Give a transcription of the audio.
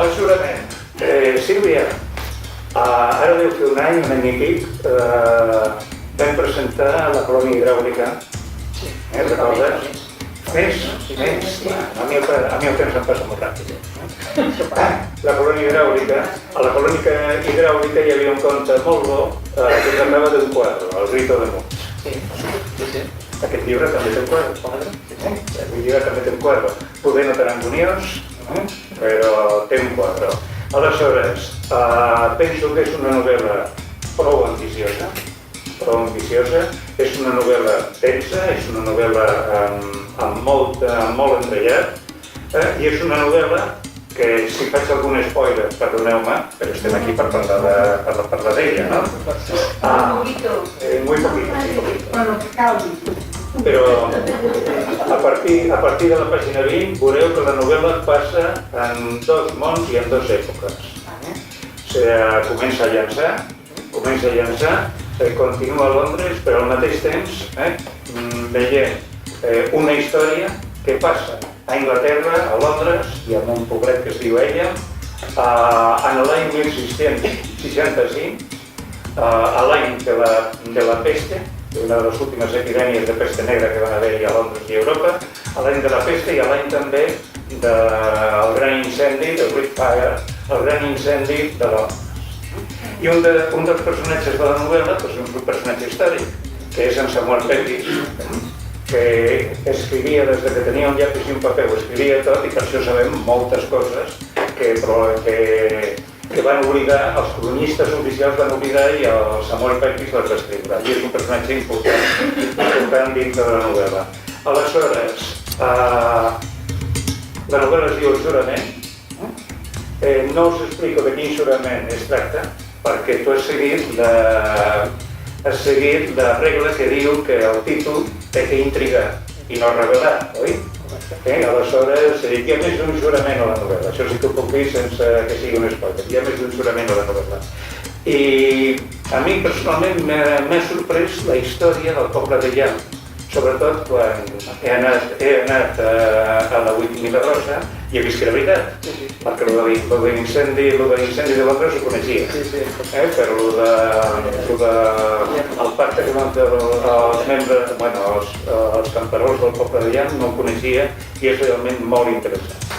El jurament. Sílvia, ara deu fer un any i pic, vam presentar la colònia hidràulica. Recordes? Més. A mi el temps em passa molt ràpid. La colònia hidràulica. A la colònia hidràulica hi havia un conte molt bo que parlava d'un quadre, el Rito de Munch. Aquest llibre també té un quadre. Aquest llibre també té un quadre. Poder no tan anguniós, però té un quadre. Aleshores, penso que és una novel·la prou ambiciosa, és una novel·la densa, és una novel·la amb molt entrellat, i és una novel·la que, si faig algun spoiler, perdoneu-me, però estem aquí per parlar d'ella, no? Muy poquito. Bueno, que calmi. Però a partir de la pàgina 20 veureu que la novel·la passa en dos mons i en dues èpoques. Comença a llançar, continua a Londres, però al mateix temps veiem una història que passa a Anglaterra, a Londres, i en un poblet que es diu Ella, en l'any 1665, a l'any de la peste, una de les últimes epidèmies de peste negra que van haver-hi a Londres i a Europa, a l'any de la peste i a l'any també del gran incendi, del Great Fire, el gran incendi de Londres. I un dels personatges de la novel·la és un personatge històric, que és en Samuel Pepys, que escrivia des que tenia un llapis i un paper, ho escrivia tot, i per això sabem moltes coses que van oblidar, els cronistes oficials van oblidar i el Samuel Pepys les va escriure. I és un personatge important dins de la novel·la. Aleshores, la novel·la es diu El jurament. No us explico de quin jurament es tracta, perquè tu has seguit la regla que diu que el títol té que intrigar i no revelar, oi? Aleshores, hi ha més d'un jurament a la novel·la, això sí que ho puc dir sense que sigui un spoiler, hi ha més d'un jurament a la novel·la. I a mi personalment m'ha sorprès la història del poble de Llam, sobretot quan he anat a la Wikimedia i he vist que era veritat, perquè el de l'incendi de Londres ho coneixia, però el pacte que van fer els membres, els camperols del poble de Llam no ho coneixia i és realment molt interessant.